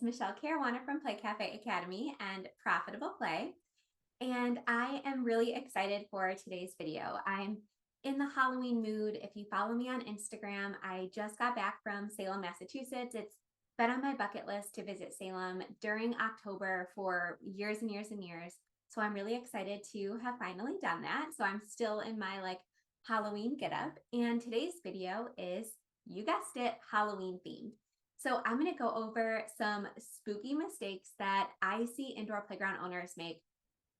Michelle Caruana from Play Cafe Academy and Profitable Play. And I am really excited for today's video. I'm in the Halloween mood. If you follow me on Instagram, I just got back from Salem, Massachusetts. It's been on my bucket list to visit Salem during October for years and years and years. So I'm really excited to have finally done that. So I'm still in my Halloween getup. And today's video is, you guessed it, Halloween themed. So I'm going to go over some spooky mistakes that I see indoor playground owners make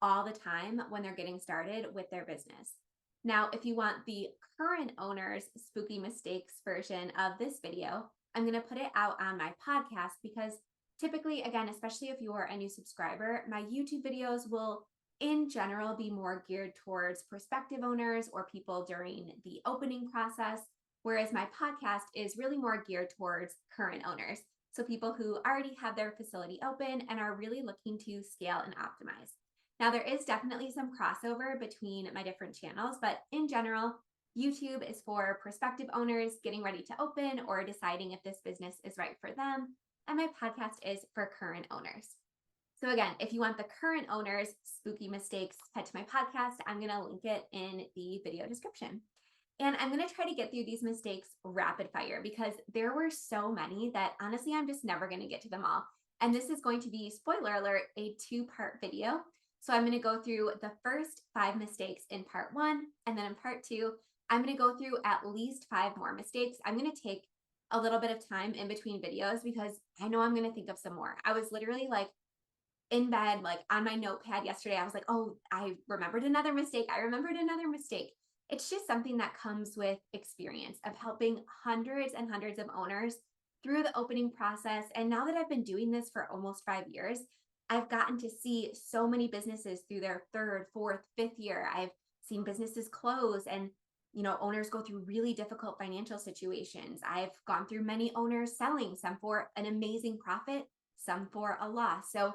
all the time when they're getting started with their business. Now, if you want the current owner's spooky mistakes version of this video, I'm going to put it out on my podcast because typically, again, especially if you're a new subscriber, my YouTube videos will in general be more geared towards prospective owners or people during the opening process, whereas my podcast is really more geared towards current owners. So people who already have their facility open and are really looking to scale and optimize. Now, there is definitely some crossover between my different channels, but in general, YouTube is for prospective owners getting ready to open or deciding if this business is right for them, and my podcast is for current owners. So again, if you want the current owners' spooky mistakes, head to my podcast. I'm going to link it in the video description. And I'm going to try to get through these mistakes rapid fire because there were so many that honestly, I'm just never going to get to them all. And this is going to be, spoiler alert, a 2-part video. So I'm going to go through the first 5 mistakes in part 1. And then in part 2, I'm going to go through at least 5 more mistakes. I'm going to take a little bit of time in between videos because I know I'm going to think of some more. I was literally in bed, on my notepad yesterday. I was like, oh, I remembered another mistake. I remembered another mistake. It's just something that comes with experience of helping hundreds and hundreds of owners through the opening process. And now that I've been doing this for almost 5 years, I've gotten to see so many businesses through their 3rd, 4th, 5th year. I've seen businesses close and owners go through really difficult financial situations. I've gone through many owners selling, some for an amazing profit, some for a loss. So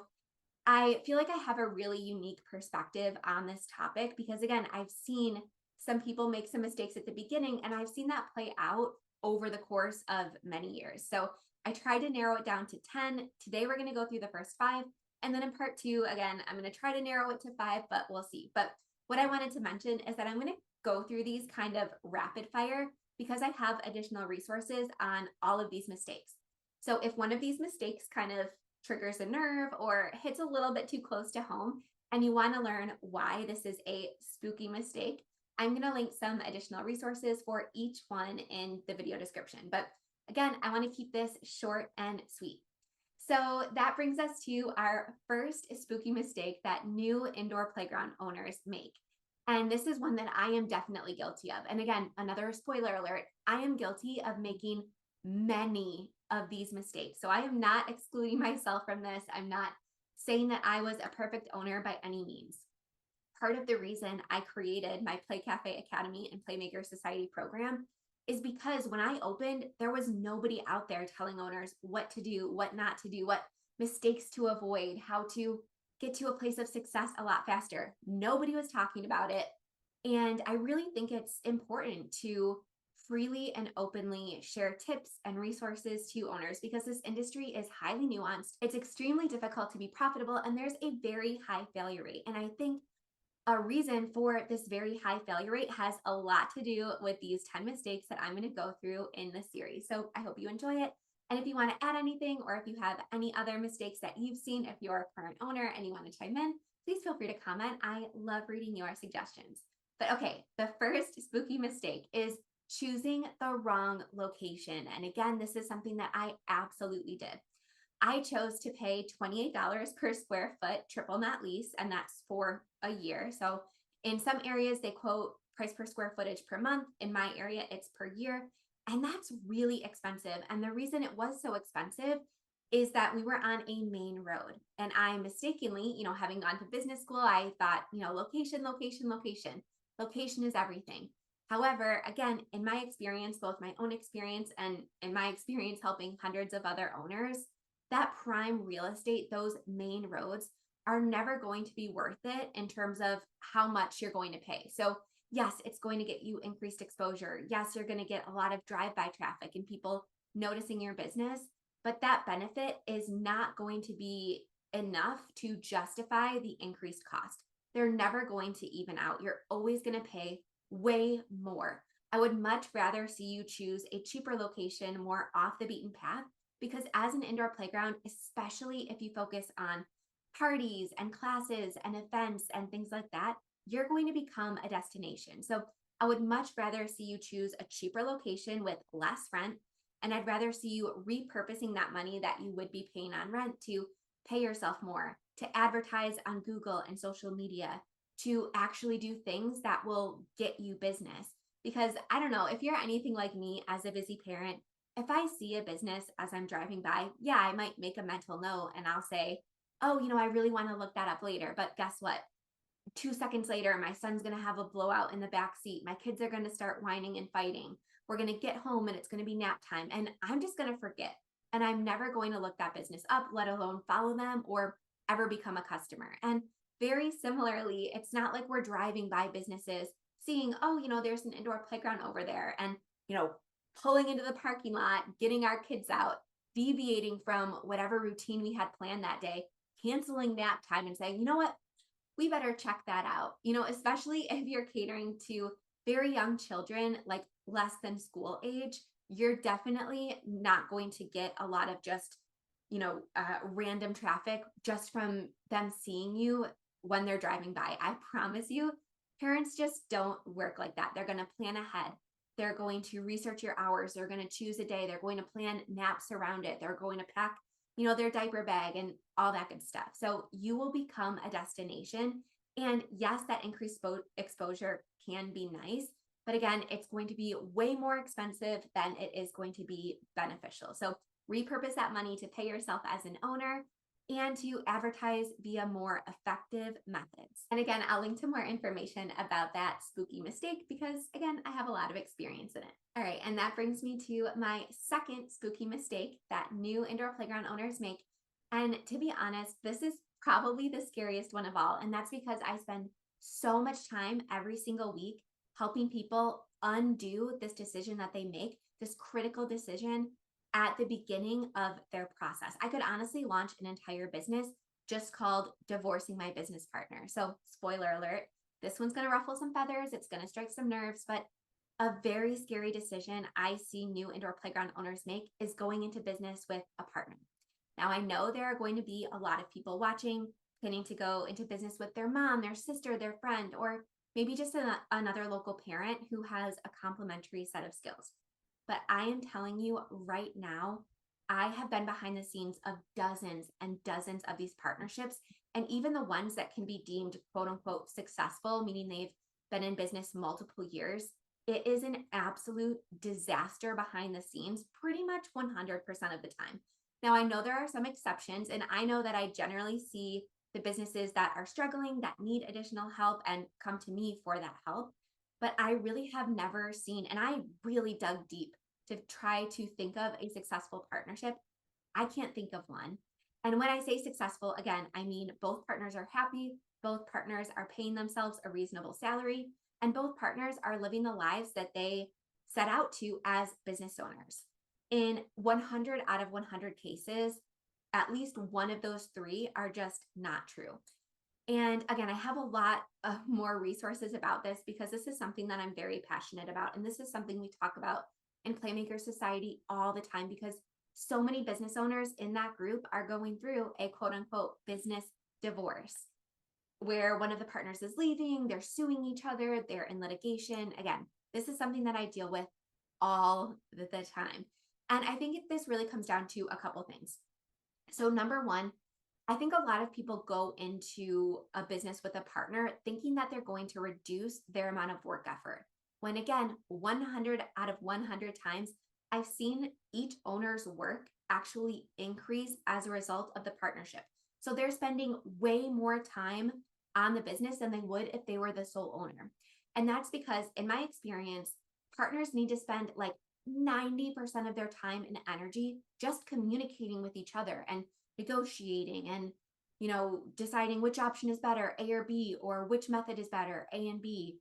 I feel like I have a really unique perspective on this topic because, again, I've seen some people make some mistakes at the beginning and I've seen that play out over the course of many years. So I tried to narrow it down to 10. Today, we're going to go through the first 5. And then in part 2, again, I'm going to try to narrow it to 5, but we'll see. But what I wanted to mention is that I'm going to go through these kind of rapid fire because I have additional resources on all of these mistakes. So if one of these mistakes kind of triggers a nerve or hits a little bit too close to home and you want to learn why this is a spooky mistake, I'm going to link some additional resources for each one in the video description. But again, I want to keep this short and sweet. So that brings us to our first spooky mistake that new indoor playground owners make. And this is one that I am definitely guilty of. And again, another spoiler alert, I am guilty of making many of these mistakes. So I am not excluding myself from this. I'm not saying that I was a perfect owner by any means. Part of the reason I created my Play Cafe Academy and Playmaker Society program is because when I opened, there was nobody out there telling owners what to do, what not to do, what mistakes to avoid, how to get to a place of success a lot faster. Nobody was talking about it. And I really think it's important to freely and openly share tips and resources to owners because this industry is highly nuanced. It's extremely difficult to be profitable and there's a very high failure rate. And I think a reason for this very high failure rate has a lot to do with these 10 mistakes that I'm going to go through in this series. So I hope you enjoy it. And if you want to add anything or if you have any other mistakes that you've seen, if you're a current owner and you want to chime in, please feel free to comment. I love reading your suggestions. But okay, the first spooky mistake is choosing the wrong location. And again, this is something that I absolutely did. I chose to pay $28 per square foot triple net lease, and that's for a year. So in some areas, they quote price per square footage per month. In my area, it's per year. And that's really expensive. And the reason it was so expensive is that we were on a main road. And I mistakenly, having gone to business school, I thought, location, location, location. Location is everything. However, again, in my experience, both my own experience and in my experience helping hundreds of other owners, that prime real estate, those main roads are never going to be worth it in terms of how much you're going to pay. So yes, it's going to get you increased exposure. Yes, you're going to get a lot of drive-by traffic and people noticing your business. but that benefit is not going to be enough to justify the increased cost. They're never going to even out. You're always going to pay way more. I would much rather see you choose a cheaper location, more off the beaten path, because as an indoor playground, especially if you focus on parties and classes and events and things like that, you're going to become a destination. So I would much rather see you choose a cheaper location with less rent. And I'd rather see you repurposing that money that you would be paying on rent to pay yourself more, to advertise on Google and social media, to actually do things that will get you business. Because I don't know, if you're anything like me as a busy parent, if I see a business as I'm driving by, yeah, I might make a mental note and I'll say, oh, I really want to look that up later. But guess what? 2 seconds later, my son's going to have a blowout in the back seat. My kids are going to start whining and fighting. We're going to get home and it's going to be nap time. And I'm just going to forget. And I'm never going to look that business up, let alone follow them or ever become a customer. And very similarly, it's not like we're driving by businesses, seeing, oh, there's an indoor playground over there. And, pulling into the parking lot, getting our kids out, deviating from whatever routine we had planned that day, canceling nap time and saying, you know what? We better check that out, especially if you're catering to very young children, like less than school age. You're definitely not going to get a lot of just, random traffic just from them seeing you when they're driving by. I promise you, parents just don't work like that. They're going to plan ahead. They're going to research your hours. They're going to choose a day. They're going to plan naps around it. They're going to pack their diaper bag and all that good stuff. So you will become a destination. And yes, that increased exposure can be nice, but again, it's going to be way more expensive than it is going to be beneficial. So repurpose that money to pay yourself as an owner and to advertise via more effective methods. And again, I'll link to more information about that spooky mistake because, again, I have a lot of experience in it. All right, and that brings me to my second spooky mistake that new indoor playground owners make. And to be honest, this is probably the scariest one of all. And that's because I spend so much time every single week helping people undo this decision that they make, this critical decision at the beginning of their process. I could honestly launch an entire business just called Divorcing My Business Partner. So, spoiler alert, this one's going to ruffle some feathers, it's going to strike some nerves, but a very scary decision I see new indoor playground owners make is going into business with a partner. Now, I know there are going to be a lot of people watching, planning to go into business with their mom, their sister, their friend, or maybe just another local parent who has a complementary set of skills. But I am telling you right now, I have been behind the scenes of dozens and dozens of these partnerships, and even the ones that can be deemed quote unquote successful, meaning they've been in business multiple years. It is an absolute disaster behind the scenes, pretty much 100% of the time. Now, I know there are some exceptions, and I know that I generally see the businesses that are struggling, that need additional help, and come to me for that help. But I really have never seen, and I really dug deep to try to think of a successful partnership. I can't think of one. And when I say successful, again, I mean both partners are happy, both partners are paying themselves a reasonable salary, and both partners are living the lives that they set out to as business owners. In 100 out of 100 cases, at least one of those three are just not true. And again, I have a lot of more resources about this because this is something that I'm very passionate about. And this is something we talk about in Playmaker Society all the time because so many business owners in that group are going through a quote unquote business divorce where one of the partners is leaving, they're suing each other, they're in litigation. Again, this is something that I deal with all the time. And I think this really comes down to a couple things. So, number one, I think a lot of people go into a business with a partner thinking that they're going to reduce their amount of work effort. When again, 100 out of 100 times, I've seen each owner's work actually increase as a result of the partnership. So they're spending way more time on the business than they would if they were the sole owner. And that's because, in my experience, partners need to spend like 90% of their time and energy just communicating with each other and negotiating and deciding which option is better, A or B, or which method is better, A and B.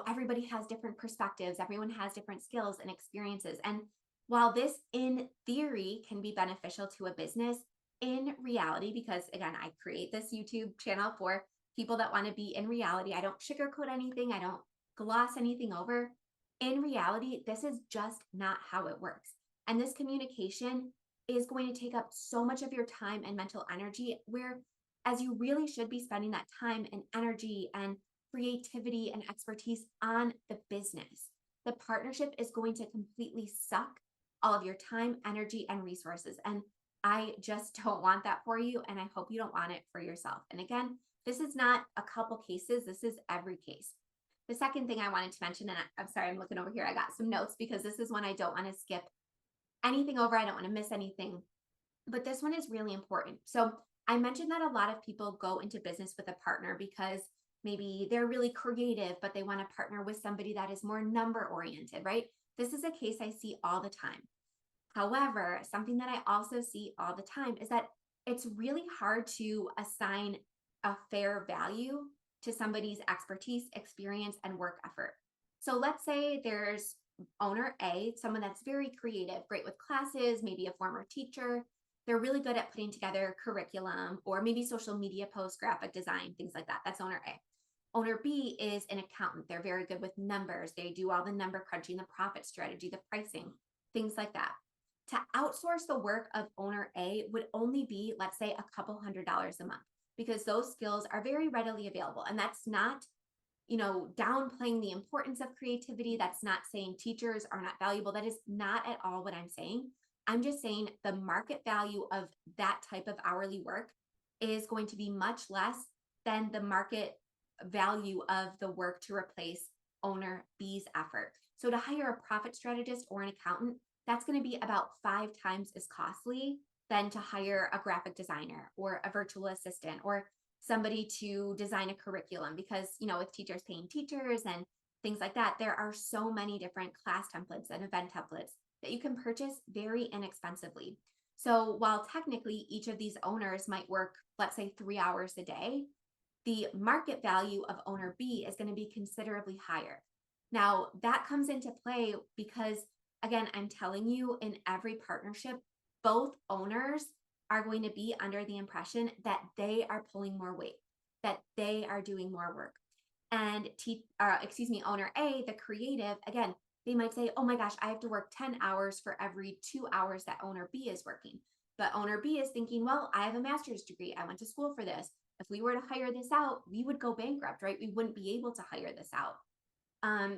Everybody has different perspectives, everyone has different skills and experiences, and While this in theory can be beneficial to a business, in reality, because again, I create this YouTube channel for people that want to be in reality. I don't sugarcoat anything, I don't gloss anything over. In reality, this is just not how it works. And this communication is going to take up so much of your time and mental energy, where as you really should be spending that time and energy and creativity and expertise on the business. The partnership is going to completely suck all of your time, energy, and resources. And I just don't want that for you. And I hope you don't want it for yourself. And again, this is not a couple cases, this is every case. The second thing I wanted to mention, and I'm sorry, I'm looking over here, I got some notes because this is one I don't want to skip anything over. I don't want to miss anything, but this one is really important. So I mentioned that a lot of people go into business with a partner because maybe they're really creative, but they want to partner with somebody that is more number oriented, right? This is a case I see all the time. However, something that I also see all the time is that it's really hard to assign a fair value to somebody's expertise, experience, and work effort. So let's say there's owner A, someone that's very creative, great with classes, maybe a former teacher. They're really good at putting together curriculum or maybe social media posts, graphic design, things like that. That's owner A. Owner B is an accountant. They're very good with numbers. They do all the number crunching, the profit strategy, the pricing, things like that. To outsource the work of owner A would only be, let's say, a couple $100s a month because those skills are very readily available. And that's not, downplaying the importance of creativity. That's not saying teachers are not valuable. That is not at all what I'm saying. I'm just saying the market value of that type of hourly work is going to be much less than the market value of the work to replace owner B's effort. So to hire a profit strategist or an accountant, that's going to be about 5 times as costly than to hire a graphic designer or a virtual assistant or somebody to design a curriculum because, with teachers paying teachers and things like that, there are so many different class templates and event templates that you can purchase very inexpensively. So while technically each of these owners might work, let's say 3 hours a day, the market value of owner B is going to be considerably higher. Now, that comes into play because, again, I'm telling you, in every partnership, both owners are going to be under the impression that they are pulling more weight, that they are doing more work. And owner A, the creative, again, they might say, oh my gosh, I have to work 10 hours for every 2 hours that owner B is working. But owner B is thinking, well, I have a master's degree. I went to school for this. If we were to hire this out, we would go bankrupt, right? We wouldn't be able to hire this out.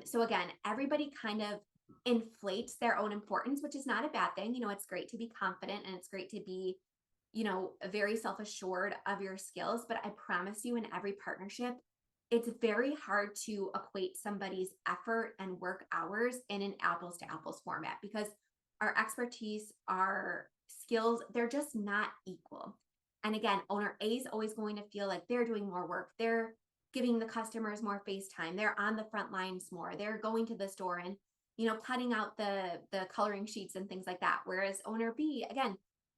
So again, everybody kind of inflates their own importance, which is not a bad thing. It's great to be confident and it's great to be, very self-assured of your skills. But I promise you, in every partnership, it's very hard to equate somebody's effort and work hours in an apples to apples format because our expertise, our skills, they're just not equal. And again, owner A is always going to feel like they're doing more work. They're giving the customers more face time. They're on the front lines more. They're going to the store and, cutting out the coloring sheets and things like that. Whereas owner B, again,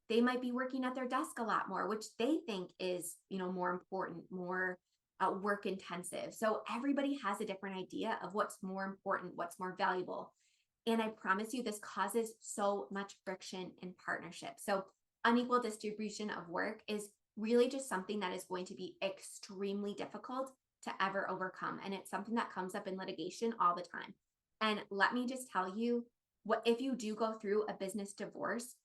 they might be working at their desk a lot more, which they think is, more important, more work intensive. So everybody has a different idea of what's more important, what's more valuable. And I promise you, this causes so much friction in partnerships. So unequal distribution of work is really just something that is going to be extremely difficult to ever overcome. And it's something that comes up in litigation all the time. And let me just tell you, what if you do go through a business divorce,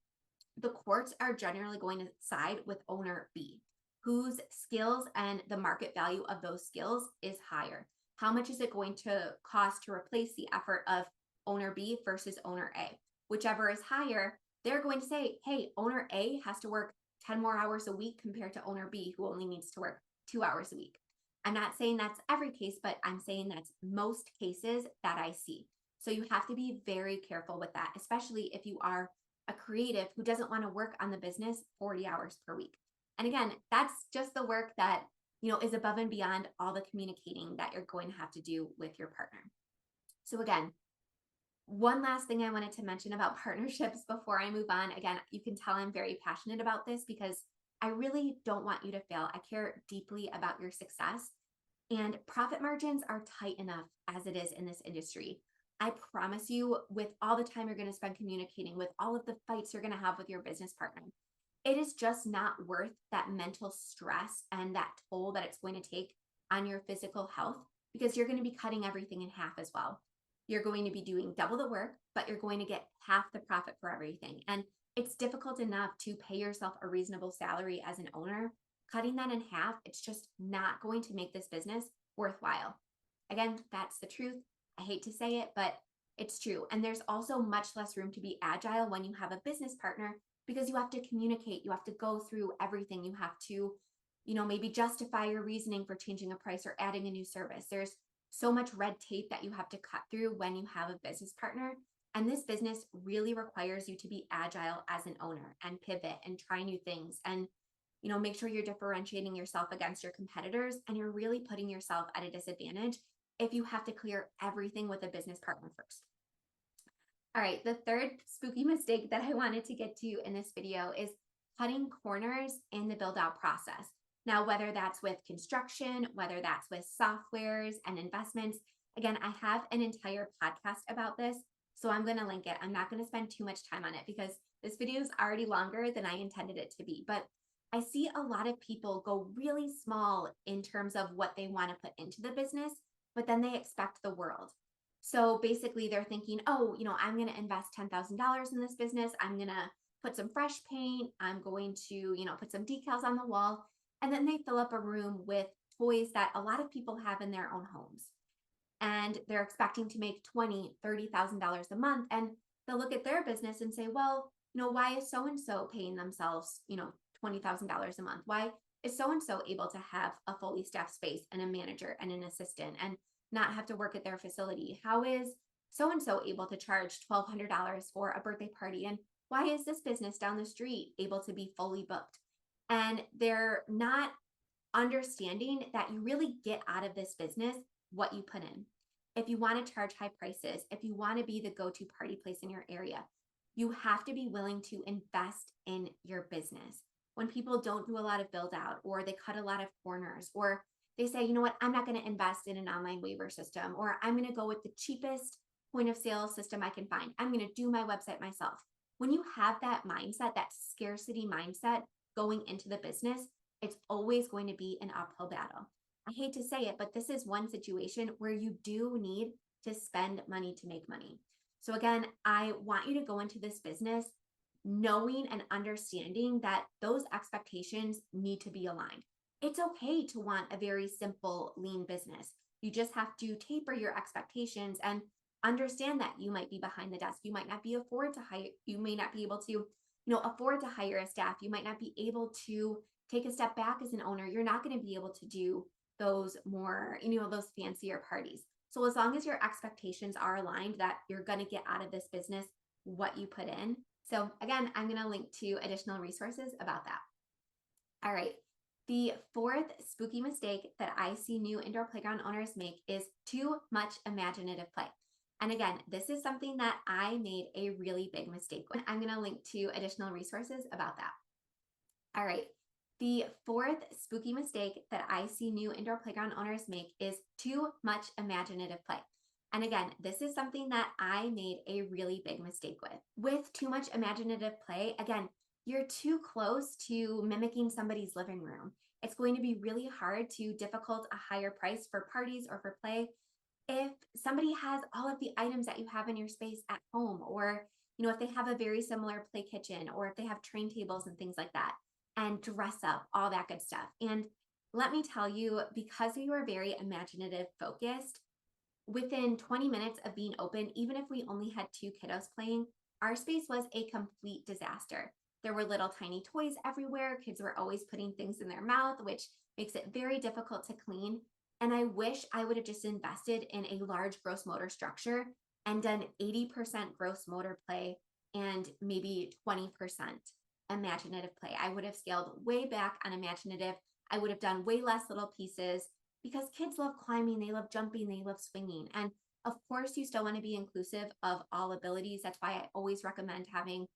the courts are generally going to side with owner B, whose skills and the market value of those skills is higher. How much is it going to cost to replace the effort of owner B versus owner A? Whichever is higher, they're going to say, hey, owner A has to work 10 more hours a week compared to owner B, who only needs to work 2 hours a week. I'm not saying that's every case, but I'm saying that's most cases that I see. So you have to be very careful with that, especially if you are a creative who doesn't want to work on the business 40 hours per week. And again, that's just the work that, is above and beyond all the communicating that you're going to have to do with your partner. So again, one last thing I wanted to mention about partnerships before I move on. Again, you can tell I'm very passionate about this because I really don't want you to fail. I care deeply about your success. And profit margins are tight enough as it is in this industry. I promise you, with all the time you're going to spend communicating, with all of the fights you're going to have with your business partner, it is just not worth that mental stress and that toll that it's going to take on your physical health, because you're going to be cutting everything in half as well. You're going to be doing double the work, but you're going to get half the profit for everything. And it's difficult enough to pay yourself a reasonable salary as an owner. Cutting that in half, it's just not going to make this business worthwhile. Again, that's the truth. I hate to say it, but it's true. And there's also much less room to be agile when you have a business partner, because you have to communicate, you have to go through everything. You have to, maybe justify your reasoning for changing a price or adding a new service. There's so much red tape that you have to cut through when you have a business partner. And this business really requires you to be agile as an owner and pivot and try new things and, make sure you're differentiating yourself against your competitors, and you're really putting yourself at a disadvantage if you have to clear everything with a business partner first. All right, the third spooky mistake that I wanted to get to in this video is cutting corners in the build out process. Now, whether that's with construction, whether that's with softwares and investments, again, I have an entire podcast about this, so I'm going to link it. I'm not going to spend too much time on it because this video is already longer than I intended it to be. But I see a lot of people go really small in terms of what they want to put into the business, but then they expect the world. So basically, they're thinking, oh, I'm going to invest $10,000 in this business. I'm going to put some fresh paint. I'm going to, put some decals on the wall. And then they fill up a room with toys that a lot of people have in their own homes. And they're expecting to make $20,000, $30,000 a month. And they'll look at their business and say, well, why is so-and-so paying themselves, $20,000 a month? Why is so-and-so able to have a fully staffed space and a manager and an assistant and not have to work at their facility? How is so-and-so able to charge $1,200 for a birthday party? And why is this business down the street able to be fully booked? And they're not understanding that you really get out of this business what you put in. If you want to charge high prices, if you want to be the go-to party place in your area, you have to be willing to invest in your business. When people don't do a lot of build out, or they cut a lot of corners, or they say, you know what, I'm not going to invest in an online waiver system, or I'm going to go with the cheapest point of sale system I can find. I'm going to do my website myself. When you have that mindset, that scarcity mindset going into the business, it's always going to be an uphill battle. I hate to say it, but this is one situation where you do need to spend money to make money. So again, I want you to go into this business knowing and understanding that those expectations need to be aligned. It's okay to want a very simple, lean business. You just have to taper your expectations and understand that you might be behind the desk. You might not be afford to hire, you may not be able to, afford to hire a staff. You might not be able to take a step back as an owner. You're not going to be able to do those more, those fancier parties. So as long as your expectations are aligned that you're going to get out of this business what you put in. So again, I'm going to link to additional resources about that. All right. The fourth spooky mistake that I see new indoor playground owners make is too much imaginative play. And again, this is something that I made a really big mistake with. I'm going to link to additional resources about that. All right. The fourth spooky mistake that I see new indoor playground owners make is too much imaginative play. And again, this is something that I made a really big mistake with. With too much imaginative play, again, you're too close to mimicking somebody's living room. It's going to be really hard to difficult a higher price for parties or for play if somebody has all of the items that you have in your space at home, or if they have a very similar play kitchen, or if they have train tables and things like that, and dress up, all that good stuff. And let me tell you, because we were very imaginative focused, within 20 minutes of being open, even if we only had 2 kiddos playing, our space was a complete disaster. There were little tiny toys everywhere. Kids were always putting things in their mouth, which makes it very difficult to clean. And I wish I would have just invested in a large gross motor structure and done 80% gross motor play and maybe 20% imaginative play. I would have scaled way back on imaginative. I would have done way less little pieces, because kids love climbing, they love jumping, they love swinging. And of course, you still want to be inclusive of all abilities. That's why I always recommend having,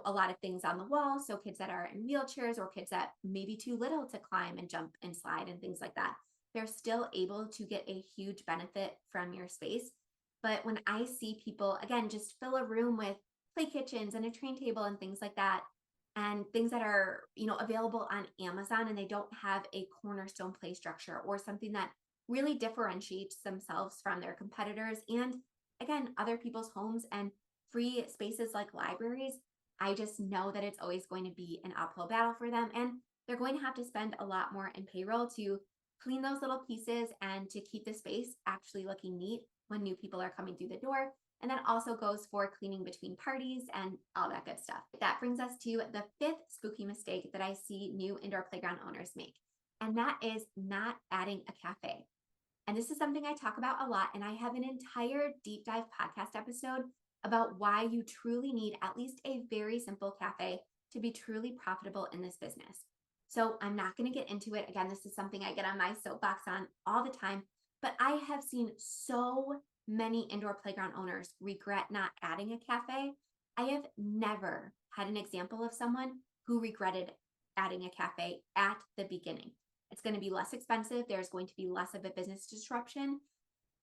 a lot of things on the wall. So kids that are in wheelchairs, or kids that may be too little to climb and jump and slide and things like that, they're still able to get a huge benefit from your space. But when I see people, again, just fill a room with play kitchens and a train table and things like that, and things that are, available on Amazon, and they don't have a cornerstone play structure or something that really differentiates themselves from their competitors and, again, other people's homes and free spaces like libraries, I just know that it's always going to be an uphill battle for them. And they're going to have to spend a lot more in payroll to clean those little pieces and to keep the space actually looking neat when new people are coming through the door. And that also goes for cleaning between parties and all that good stuff. That brings us to the fifth spooky mistake that I see new indoor playground owners make, and that is not adding a cafe. And this is something I talk about a lot, and I have an entire deep dive podcast episode about why you truly need at least a very simple cafe to be truly profitable in this business. So I'm not going to get into it. Again, this is something I get on my soapbox on all the time, but I have seen so many indoor playground owners regret not adding a cafe. I have never had an example of someone who regretted adding a cafe at the beginning. It's going to be less expensive. There's going to be less of a business disruption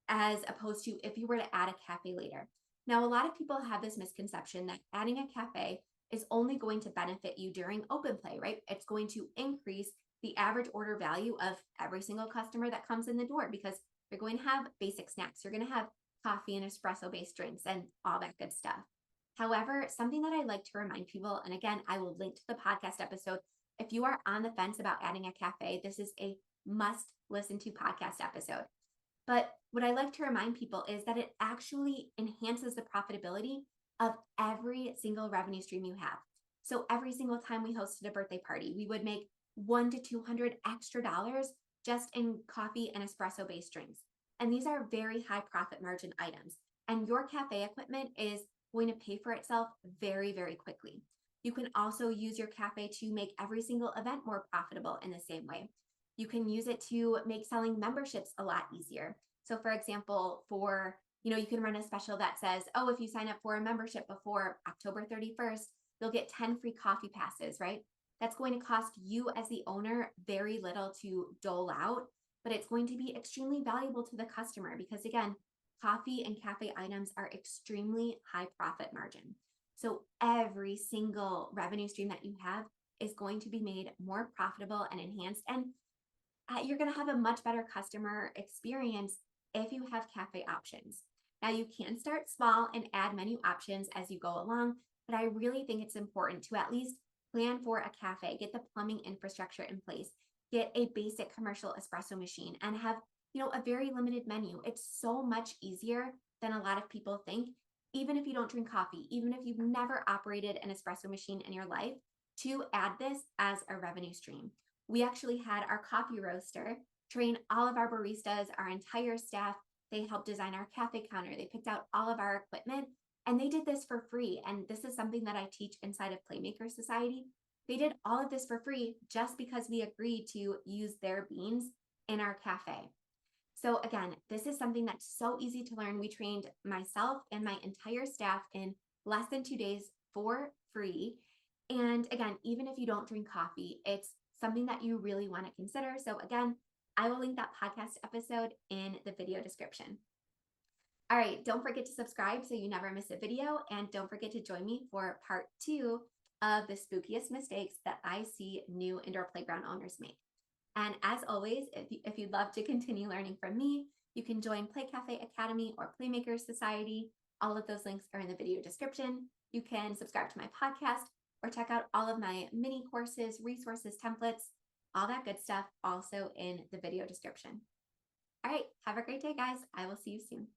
as opposed to if you were to add a cafe later. Now, a lot of people have this misconception that adding a cafe is only going to benefit you during open play, right? It's going to increase the average order value of every single customer that comes in the door because you're going to have basic snacks. You're going to have coffee and espresso based drinks and all that good stuff. However, something that I like to remind people, and again, I will link to the podcast episode. If you are on the fence about adding a cafe, this is a must listen to podcast episode. But what I like to remind people is that it actually enhances the profitability of every single revenue stream you have. So every single time we hosted a birthday party, we would make $100 to $200 extra dollars just in coffee and espresso based drinks. And these are very high profit margin items. And your cafe equipment is going to pay for itself very, very quickly. You can also use your cafe to make every single event more profitable in the same way. You can use it to make selling memberships a lot easier. So for example, you can run a special that says, oh, if you sign up for a membership before October 31st, you'll get 10 free coffee passes, right? That's going to cost you as the owner very little to dole out, but it's going to be extremely valuable to the customer because, again, coffee and cafe items are extremely high profit margin. So every single revenue stream that you have is going to be made more profitable and enhanced. And you're going to have a much better customer experience if you have cafe options. Now, you can start small and add menu options as you go along, but I really think it's important to at least plan for a cafe, get the plumbing infrastructure in place, get a basic commercial espresso machine, and have a very limited menu. It's so much easier than a lot of people think, even if you don't drink coffee, even if you've never operated an espresso machine in your life, to add this as a revenue stream. We actually had our coffee roaster train all of our baristas, our entire staff. They helped design our cafe counter. They picked out all of our equipment, and they did this for free. And this is something that I teach inside of Playmaker Society. They did all of this for free just because we agreed to use their beans in our cafe. So again, this is something that's so easy to learn. We trained myself and my entire staff in less than 2 days for free. And again, even if you don't drink coffee, it's something that you really want to consider. So again, I will link that podcast episode in the video description. All right, don't forget to subscribe so you never miss a video. And don't forget to join me for part 2 of the spookiest mistakes that I see new indoor playground owners make. And as always, if you'd love to continue learning from me, you can join Play Cafe Academy or Playmakers Society. All of those links are in the video description. You can subscribe to my podcast or check out all of my mini courses, resources, templates, all that good stuff also in the video description. All right, have a great day, guys. I will see you soon.